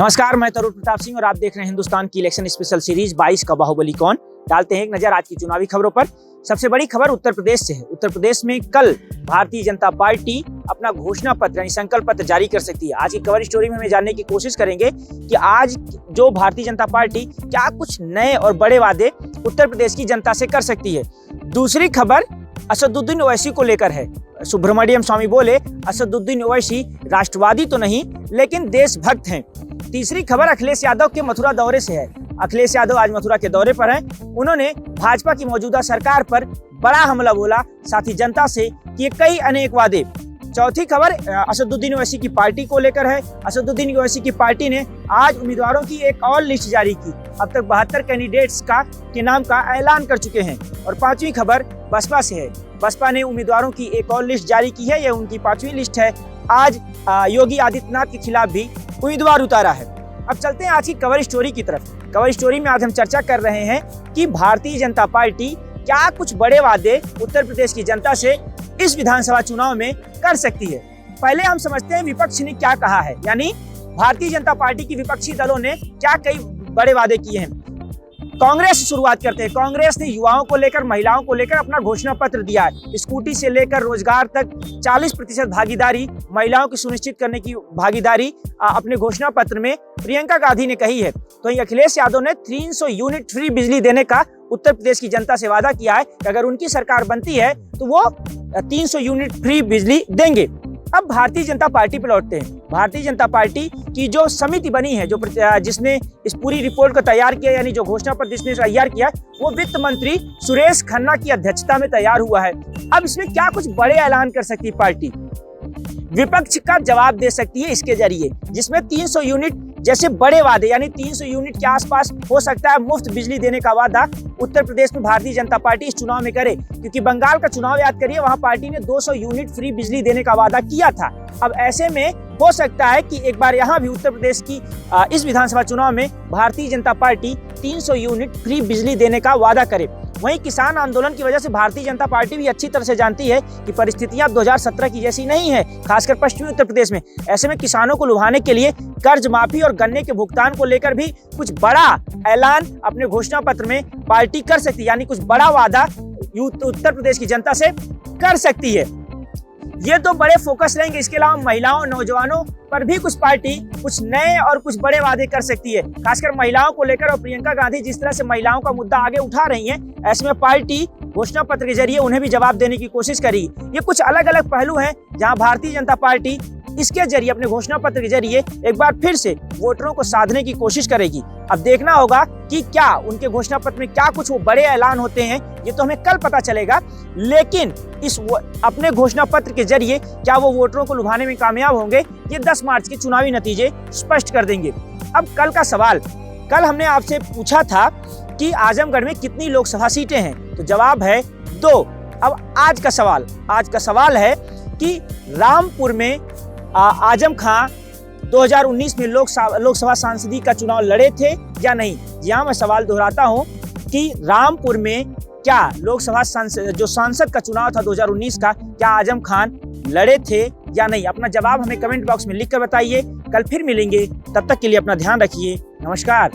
नमस्कार, मैं तरुण प्रताप सिंह और आप देख रहे हैं हिंदुस्तान की इलेक्शन स्पेशल सीरीज 22 का बाहुबली कौन। डालते हैं एक नजर आज की चुनावी खबरों पर। सबसे बड़ी खबर उत्तर प्रदेश से है। उत्तर प्रदेश में कल भारतीय जनता पार्टी अपना घोषणा पत्र यानी संकल्प पत्र जारी कर सकती है। आज की कवर स्टोरी में हमें जानने की कोशिश करेंगे कि आज जो भारतीय जनता पार्टी क्या कुछ नए और बड़े वादे उत्तर प्रदेश की जनता से कर सकती है। दूसरी खबर असदुद्दीन ओवैसी को लेकर है। सुब्रमण्यम स्वामी बोले असदुद्दीन ओवैसी राष्ट्रवादी तो नहीं लेकिन देशभक्त हैं। तीसरी खबर अखिलेश यादव के मथुरा दौरे से है। अखिलेश यादव आज मथुरा के दौरे पर हैं। उन्होंने भाजपा की मौजूदा सरकार पर बड़ा हमला बोला, साथ ही जनता से किए कई अनेक वादे। चौथी खबर असदुद्दीन ओवैसी की पार्टी को लेकर है। असदुद्दीन ओवैसी की पार्टी ने आज उम्मीदवारों की एक और लिस्ट जारी की। अब तक 72 कैंडिडेट्स के नाम का ऐलान कर चुके हैं। और पांचवी खबर बसपा से है। बसपा ने उम्मीदवारों की एक और लिस्ट जारी की है। यह उनकी 5वीं लिस्ट है। आज योगी आदित्यनाथ के खिलाफ भी उम्मीदवार उतारा है। अब चलते हैं आज की कवर स्टोरी की तरफ। कवर स्टोरी में आज हम चर्चा कर रहे हैं कि भारतीय जनता पार्टी क्या कुछ बड़े वादे उत्तर प्रदेश की जनता से इस विधानसभा चुनाव में कर सकती है। पहले हम समझते हैं विपक्ष ने क्या कहा है, यानी भारतीय जनता पार्टी की विपक्षी दलों ने क्या कई बड़े वादे किए हैं। कांग्रेस से शुरुआत करते हैं। कांग्रेस ने युवाओं को लेकर, महिलाओं को लेकर अपना घोषणा पत्र दिया है। स्कूटी से लेकर रोजगार तक 40% भागीदारी, महिलाओं की सुनिश्चित करने की भागीदारी अपने घोषणा पत्र में प्रियंका गांधी ने कही है। तो अखिलेश यादव ने 300 यूनिट फ्री बिजली देने का उत्तर प्रदेश की जनता से वादा किया है कि अगर उनकी सरकार बनती है तो वो 300 यूनिट फ्री बिजली देंगे। अब भारतीय जनता पार्टी पर लौटते हैं। भारतीय जनता पार्टी की जो समिति बनी है, जिसने इस पूरी रिपोर्ट को तैयार किया, यानी जो घोषणा पत्र जिसने तैयार किया, वो वित्त मंत्री सुरेश खन्ना की अध्यक्षता में तैयार हुआ है। अब इसमें क्या कुछ बड़े ऐलान कर सकती है पार्टी, विपक्ष का जवाब दे सकती है इसके जरिए, जिसमें 300 यूनिट जैसे बड़े वादे, यानी 300 यूनिट के आसपास हो सकता है मुफ्त बिजली देने का वादा उत्तर प्रदेश में भारतीय जनता पार्टी इस चुनाव में करे। क्योंकि बंगाल का चुनाव याद करिए, वहां पार्टी ने 200 यूनिट फ्री बिजली देने का वादा किया था। अब ऐसे में हो सकता है कि एक बार यहां भी उत्तर प्रदेश की इस विधानसभा चुनाव में Bharatiya Janata party 300 unit free बिजली देने का वादा करे। वहीं किसान आंदोलन की वजह से भारतीय जनता पार्टी भी अच्छी तरह से जानती है कि परिस्थितियां 2017 की जैसी नहीं है, खासकर पश्चिमी उत्तर प्रदेश में। ऐसे में किसानों को लुभाने के लिए कर्ज माफी और गन्ने के भुगतान को लेकर भी कुछ बड़ा ऐलान अपने घोषणा पत्र में पार्टी कर सकती है, यानी कुछ बड़ा वादा उत्तर प्रदेश की जनता से कर सकती है। ये तो बड़े फोकस रहेंगे। इसके अलावा महिलाओं, नौजवानों पर भी कुछ पार्टी कुछ नए और कुछ बड़े वादे कर सकती है, खासकर महिलाओं को लेकर। और प्रियंका गांधी जिस तरह से महिलाओं का मुद्दा आगे उठा रही हैं, ऐसे में पार्टी घोषणा पत्र के जरिए उन्हें भी जवाब देने की कोशिश करेगी। ये कुछ अलग अलग पहलू हैं जहां भारतीय जनता पार्टी इसके जरिए, अपने घोषणा पत्र के जरिए एक बार फिर से वोटरों को साधने की कोशिश करेगी। अब देखना होगा कि क्या उनके घोषणा पत्र में क्या कुछ वो बड़े ऐलान होते हैं, ये तो हमें कल पता चलेगा। लेकिन अपने घोषणा पत्र के जरिए क्या वो वोटरों को लुभाने में कामयाब होंगे, ये 10 मार्च के चुनावी नतीजे स्पष्ट कर देंगे। अब कल का सवाल, कल हमने आपसे पूछा था कि आजमगढ़ में कितनी लोकसभा सीटें हैं, तो जवाब है 2। अब आज का सवाल है कि रामपुर में आजम खां 2019 में लोकसभा सांसदी का चुनाव लड़े थे या नहीं। यहाँ मैं सवाल दोहराता हूँ कि रामपुर में क्या लोकसभा सांसद का चुनाव था 2019 का, क्या आजम खान लड़े थे या नहीं। अपना जवाब हमें कमेंट बॉक्स में लिखकर बताइए। कल फिर मिलेंगे, तब तक के लिए अपना ध्यान रखिए। नमस्कार।